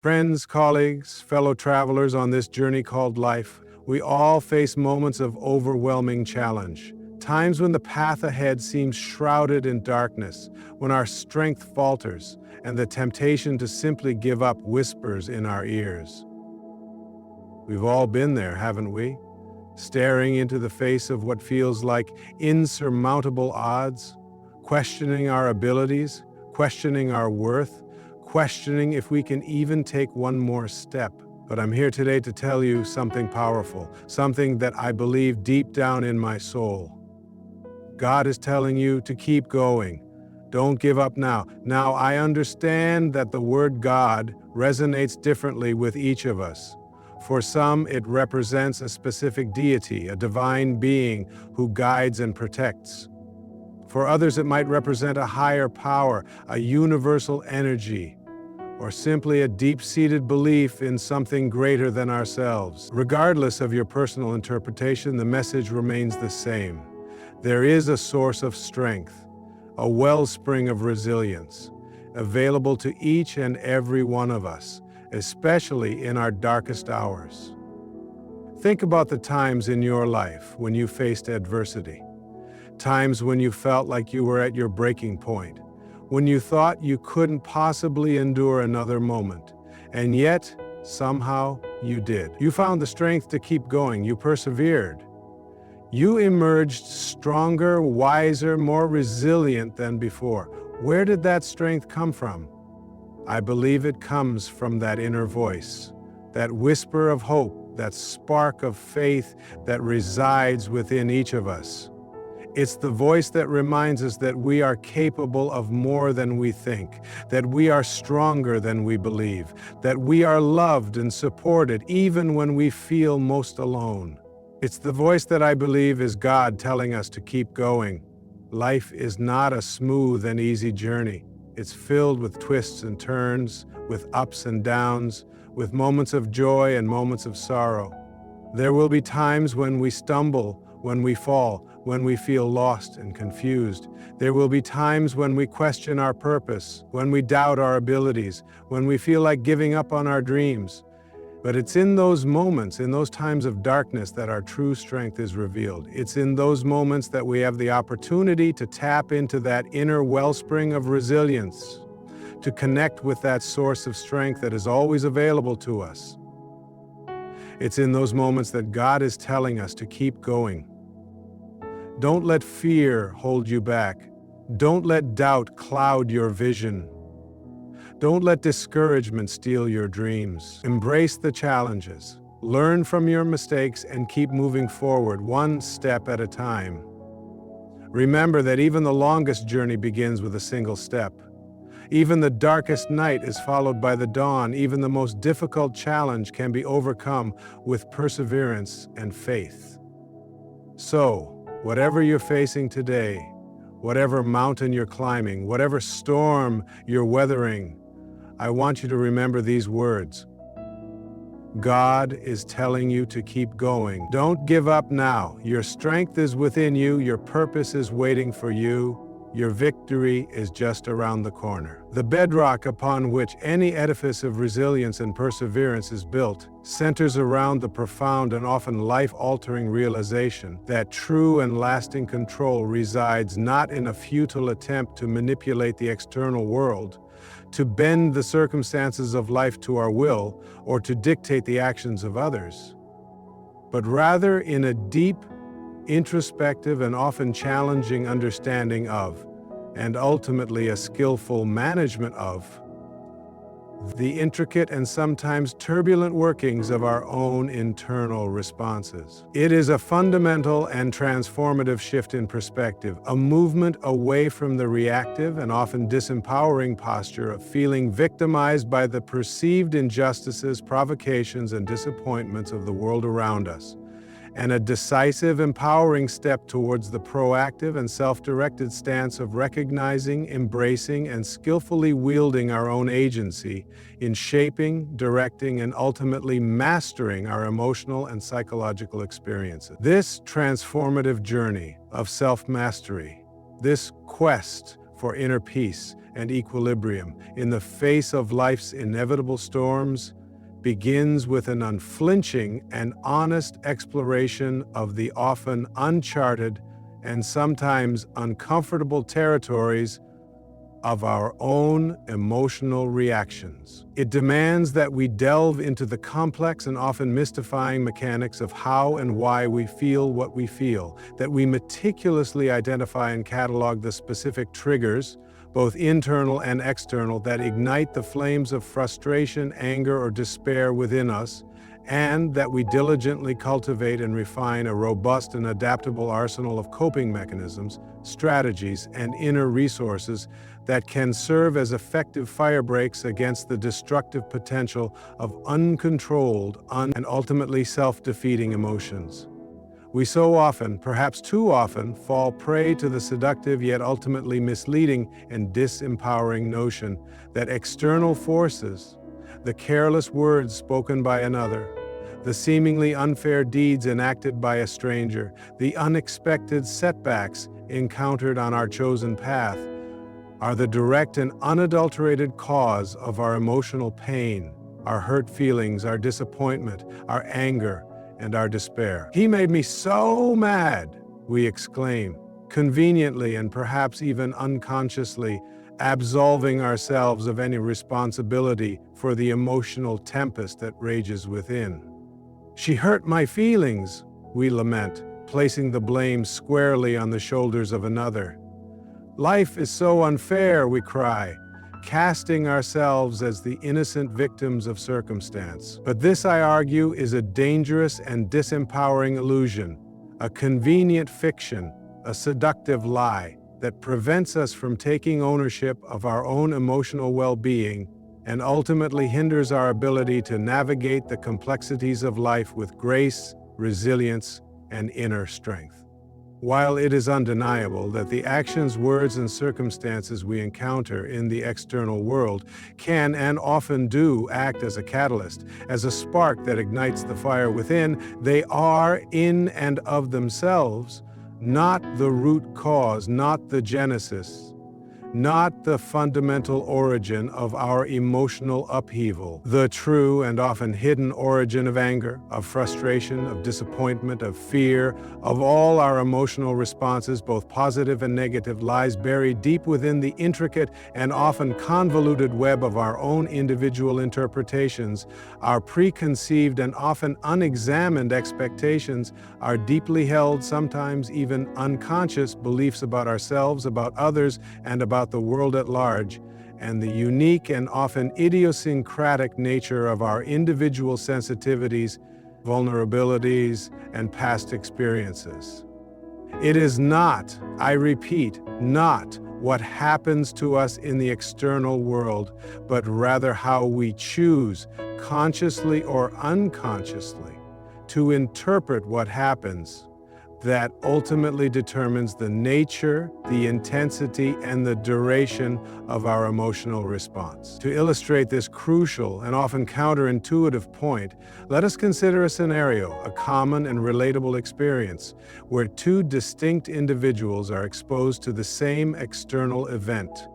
Friends, colleagues, fellow travelers on this journey called life, we all face moments of overwhelming challenge. Times when the path ahead seems shrouded in darkness, when our strength falters, and the temptation to simply give up whispers in our ears. We've all been there, haven't we? Staring into the face of what feels like insurmountable odds, questioning our abilities, questioning our worth, questioning if we can even take one more step. But I'm here today to tell you something powerful, something that I believe deep down in my soul. God is telling you to keep going. Don't give up now. Now, I understand that the word God resonates differently with each of us. For some, it represents a specific deity, a divine being who guides and protects. For others, it might represent a higher power, a universal energy, or simply a deep-seated belief in something greater than ourselves. Regardless of your personal interpretation, the message remains the same. There is a source of strength, a wellspring of resilience, available to each and every one of us, especially in our darkest hours. Think about the times in your life when you faced adversity, times when you felt like you were at your breaking point, when you thought you couldn't possibly endure another moment, and yet, somehow, you did. You found the strength to keep going. You persevered. You emerged stronger, wiser, more resilient than before. Where did that strength come from? I believe it comes from that inner voice, that whisper of hope, that spark of faith that resides within each of us. It's the voice that reminds us that we are capable of more than we think, that we are stronger than we believe, that we are loved and supported even when we feel most alone. It's the voice that I believe is God telling us to keep going. Life is not a smooth and easy journey. It's filled with twists and turns, with ups and downs, with moments of joy and moments of sorrow. There will be times when we stumble, when we fall, when we feel lost and confused. There will be times when we question our purpose, when we doubt our abilities, when we feel like giving up on our dreams. But it's in those moments, in those times of darkness, that our true strength is revealed. It's in those moments that we have the opportunity to tap into that inner wellspring of resilience, to connect with that source of strength that is always available to us. It's in those moments that God is telling us to keep going. Don't let fear hold you back. Don't let doubt cloud your vision. Don't let discouragement steal your dreams. Embrace the challenges. Learn from your mistakes and keep moving forward, one step at a time. Remember that even the longest journey begins with a single step. Even the darkest night is followed by the dawn. Even the most difficult challenge can be overcome with perseverance and faith. So, whatever you're facing today, whatever mountain you're climbing, whatever storm you're weathering, I want you to remember these words. God is telling you to keep going. Don't give up now. Your strength is within you. Your purpose is waiting for you. Your victory is just around the corner. The bedrock upon which any edifice of resilience and perseverance is built centers around the profound and often life-altering realization that true and lasting control resides not in a futile attempt to manipulate the external world, to bend the circumstances of life to our will, or to dictate the actions of others, but rather in a deep, introspective, and often challenging understanding of, and ultimately a skillful management of, the intricate and sometimes turbulent workings of our own internal responses. It is a fundamental and transformative shift in perspective, a movement away from the reactive and often disempowering posture of feeling victimized by the perceived injustices, provocations, and disappointments of the world around us, and a decisive, empowering step towards the proactive and self-directed stance of recognizing, embracing, and skillfully wielding our own agency in shaping, directing, and ultimately mastering our emotional and psychological experiences. This transformative journey of self-mastery, this quest for inner peace and equilibrium in the face of life's inevitable storms begins with an unflinching and honest exploration of the often uncharted and sometimes uncomfortable territories of our own emotional reactions. It demands that we delve into the complex and often mystifying mechanics of how and why we feel what we feel, that we meticulously identify and catalog the specific triggers, both internal and external, that ignite the flames of frustration, anger, or despair within us, and that we diligently cultivate and refine a robust and adaptable arsenal of coping mechanisms, strategies, and inner resources that can serve as effective fire breaks against the destructive potential of uncontrolled, and ultimately self-defeating emotions. We so often, perhaps too often, fall prey to the seductive yet ultimately misleading and disempowering notion that external forces, the careless words spoken by another, the seemingly unfair deeds enacted by a stranger, the unexpected setbacks encountered on our chosen path, are the direct and unadulterated cause of our emotional pain, our hurt feelings, our disappointment, our anger, and our despair. "He made me so mad," we exclaim, conveniently and perhaps even unconsciously absolving ourselves of any responsibility for the emotional tempest that rages within. "She hurt my feelings," we lament, placing the blame squarely on the shoulders of another. "Life is so unfair," we cry, casting ourselves as the innocent victims of circumstance. But this, I argue, is a dangerous and disempowering illusion, a convenient fiction, a seductive lie that prevents us from taking ownership of our own emotional well-being and ultimately hinders our ability to navigate the complexities of life with grace, resilience, and inner strength. While it is undeniable that the actions, words, and circumstances we encounter in the external world can and often do act as a catalyst, as a spark that ignites the fire within, they are, in and of themselves, not the root cause, not the genesis, not the fundamental origin of our emotional upheaval, the true and often hidden origin of anger, of frustration, of disappointment, of fear, of all our emotional responses, both positive and negative, lies buried deep within the intricate and often convoluted web of our own individual interpretations, our preconceived and often unexamined expectations, our deeply held, sometimes even unconscious beliefs about ourselves, about others, and about the world at large, and the unique and often idiosyncratic nature of our individual sensitivities, vulnerabilities, and past experiences. It is not, I repeat, not what happens to us in the external world, but rather how we choose, consciously or unconsciously, to interpret what happens, that ultimately determines the nature, the intensity, and the duration of our emotional response. To illustrate this crucial and often counterintuitive point, let us consider a scenario, a common and relatable experience, where two distinct individuals are exposed to the same external event.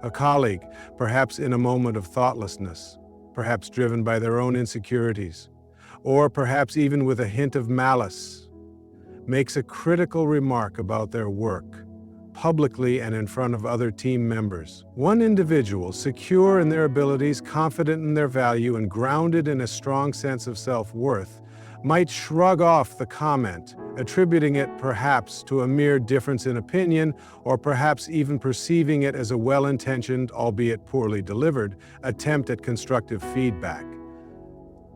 A colleague, perhaps in a moment of thoughtlessness, perhaps driven by their own insecurities, or perhaps even with a hint of malice, makes a critical remark about their work, publicly and in front of other team members. One individual, secure in their abilities, confident in their value, and grounded in a strong sense of self-worth, might shrug off the comment, attributing it perhaps to a mere difference in opinion, or perhaps even perceiving it as a well-intentioned, albeit poorly delivered, attempt at constructive feedback.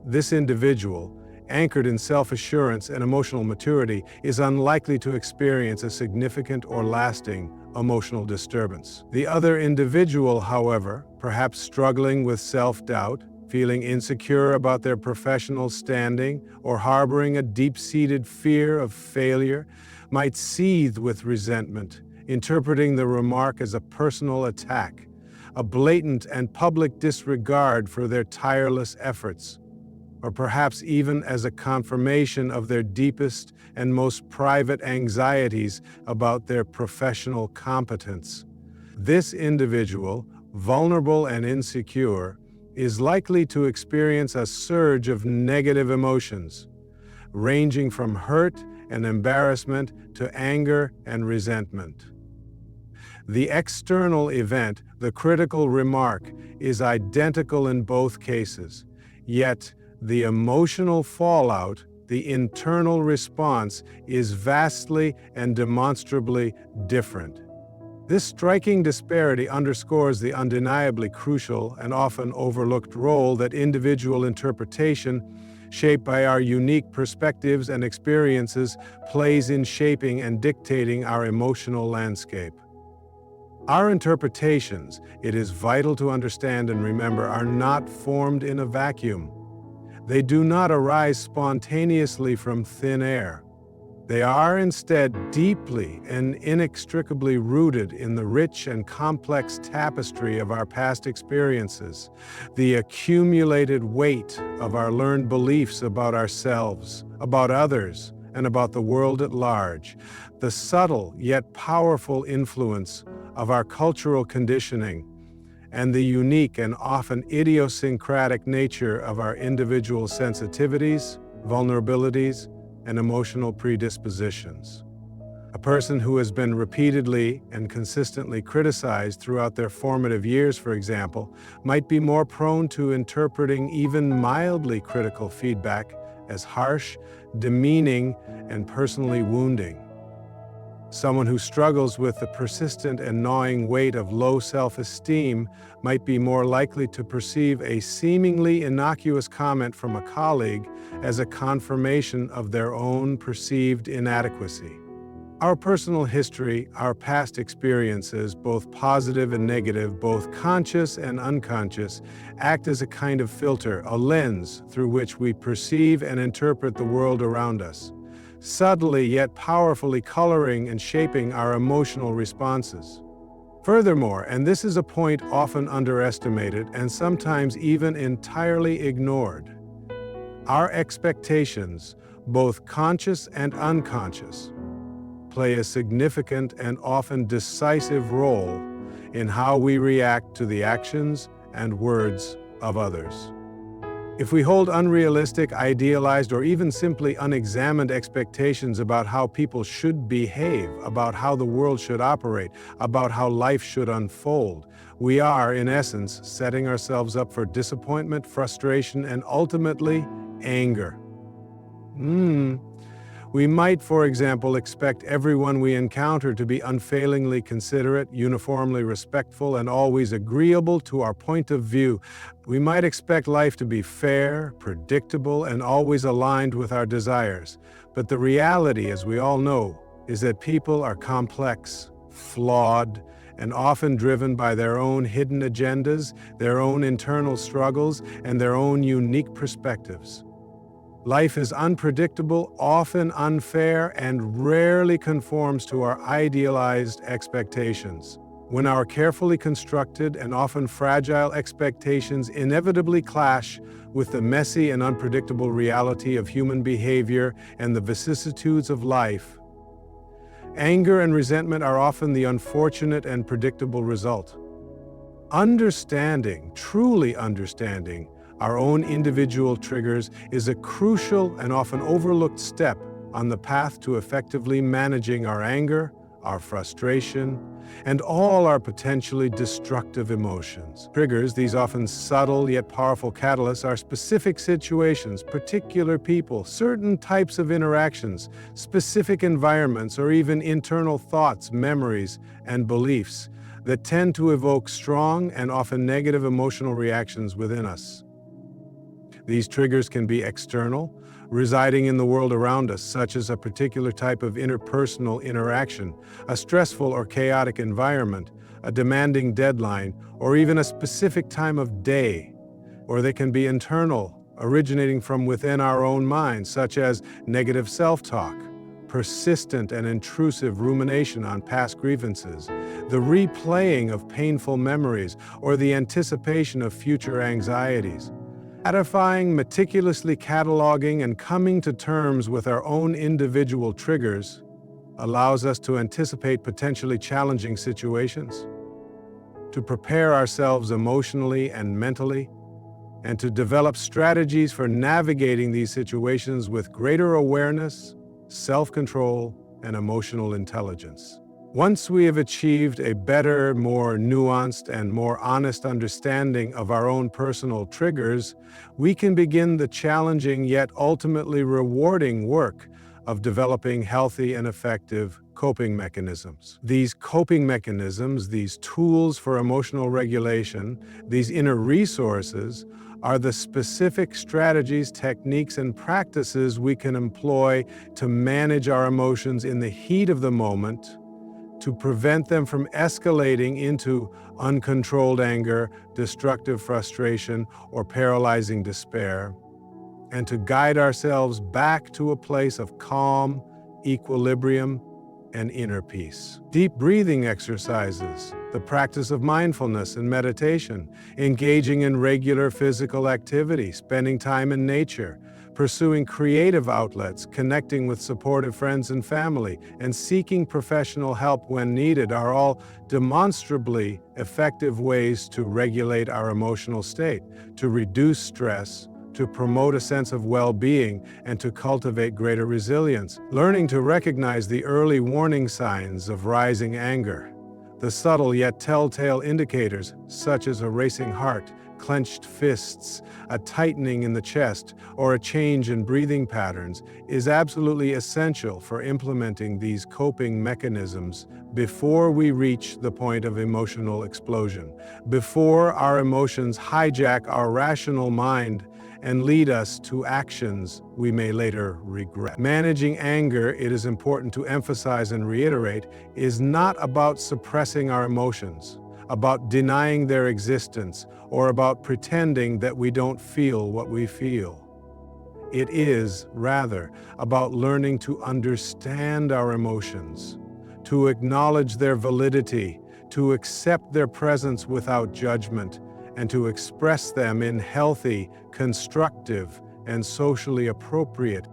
This individual, anchored in self-assurance and emotional maturity, is unlikely to experience a significant or lasting emotional disturbance. The other individual, however, perhaps struggling with self-doubt, feeling insecure about their professional standing, or harboring a deep-seated fear of failure, might seethe with resentment, interpreting the remark as a personal attack, a blatant and public disregard for their tireless efforts. or perhaps even as a confirmation of their deepest and most private anxieties about their professional competence. This individual, vulnerable and insecure, is likely to experience a surge of negative emotions, ranging from hurt and embarrassment to anger and resentment. The external event, the critical remark, is identical in both cases, yet the emotional fallout, the internal response, is vastly and demonstrably different. This striking disparity underscores the undeniably crucial and often overlooked role that individual interpretation, shaped by our unique perspectives and experiences, plays in shaping and dictating our emotional landscape. Our interpretations, it is vital to understand and remember, are not formed in a vacuum. They do not arise spontaneously from thin air. They are instead deeply and inextricably rooted in the rich and complex tapestry of our past experiences, the accumulated weight of our learned beliefs about ourselves, about others, and about the world at large, the subtle yet powerful influence of our cultural conditioning, and the unique and often idiosyncratic nature of our individual sensitivities, vulnerabilities, and emotional predispositions. A person who has been repeatedly and consistently criticized throughout their formative years, for example, might be more prone to interpreting even mildly critical feedback as harsh, demeaning, and personally wounding. Someone who struggles with the persistent and gnawing weight of low self-esteem might be more likely to perceive a seemingly innocuous comment from a colleague as a confirmation of their own perceived inadequacy. Our personal history, our past experiences, both positive and negative, both conscious and unconscious, act as a kind of filter, a lens through which we perceive and interpret the world around us, subtly yet powerfully coloring and shaping our emotional responses. Furthermore, and this is a point often underestimated and sometimes even entirely ignored, our expectations, both conscious and unconscious, play a significant and often decisive role in how we react to the actions and words of others. If we hold unrealistic, idealized, or even simply unexamined expectations about how people should behave, about how the world should operate, about how life should unfold, we are, in essence, setting ourselves up for disappointment, frustration, and ultimately, anger. We might, for example, expect everyone we encounter to be unfailingly considerate, uniformly respectful, and always agreeable to our point of view. We might expect life to be fair, predictable, and always aligned with our desires. But the reality, as we all know, is that people are complex, flawed, and often driven by their own hidden agendas, their own internal struggles, and their own unique perspectives. Life is unpredictable, often unfair, and rarely conforms to our idealized expectations. When our carefully constructed and often fragile expectations inevitably clash with the messy and unpredictable reality of human behavior and the vicissitudes of life, anger and resentment are often the unfortunate and predictable result. Truly understanding, our own individual triggers is a crucial and often overlooked step on the path to effectively managing our anger, our frustration, and all our potentially destructive emotions. Triggers, these often subtle yet powerful catalysts, are specific situations, particular people, certain types of interactions, specific environments, or even internal thoughts, memories, and beliefs that tend to evoke strong and often negative emotional reactions within us. These triggers can be external, residing in the world around us, such as a particular type of interpersonal interaction, a stressful or chaotic environment, a demanding deadline, or even a specific time of day. Or they can be internal, originating from within our own minds, such as negative self-talk, persistent and intrusive rumination on past grievances, the replaying of painful memories, or the anticipation of future anxieties. Identifying, meticulously cataloging, and coming to terms with our own individual triggers allows us to anticipate potentially challenging situations, to prepare ourselves emotionally and mentally, and to develop strategies for navigating these situations with greater awareness, self-control, and emotional intelligence. Once we have achieved a better, more nuanced, and more honest understanding of our own personal triggers, we can begin the challenging yet ultimately rewarding work of developing healthy and effective coping mechanisms. These coping mechanisms, these tools for emotional regulation, these inner resources, are the specific strategies, techniques, and practices we can employ to manage our emotions in the heat of the moment, to prevent them from escalating into uncontrolled anger, destructive frustration, or paralyzing despair, and to guide ourselves back to a place of calm, equilibrium, and inner peace. Deep breathing exercises, the practice of mindfulness and meditation, engaging in regular physical activity, spending time in nature, pursuing creative outlets, connecting with supportive friends and family, and seeking professional help when needed are all demonstrably effective ways to regulate our emotional state, to reduce stress, to promote a sense of well-being, and to cultivate greater resilience. Learning to recognize the early warning signs of rising anger, the subtle yet telltale indicators such as a racing heart, clenched fists, a tightening in the chest, or a change in breathing patterns, is absolutely essential for implementing these coping mechanisms before we reach the point of emotional explosion, before our emotions hijack our rational mind and lead us to actions we may later regret. Managing anger, it is important to emphasize and reiterate, is not about suppressing our emotions, about denying their existence, or about pretending that we don't feel what we feel. It is, rather, about learning to understand our emotions, to acknowledge their validity, to accept their presence without judgment, and to express them in healthy, constructive, and socially appropriate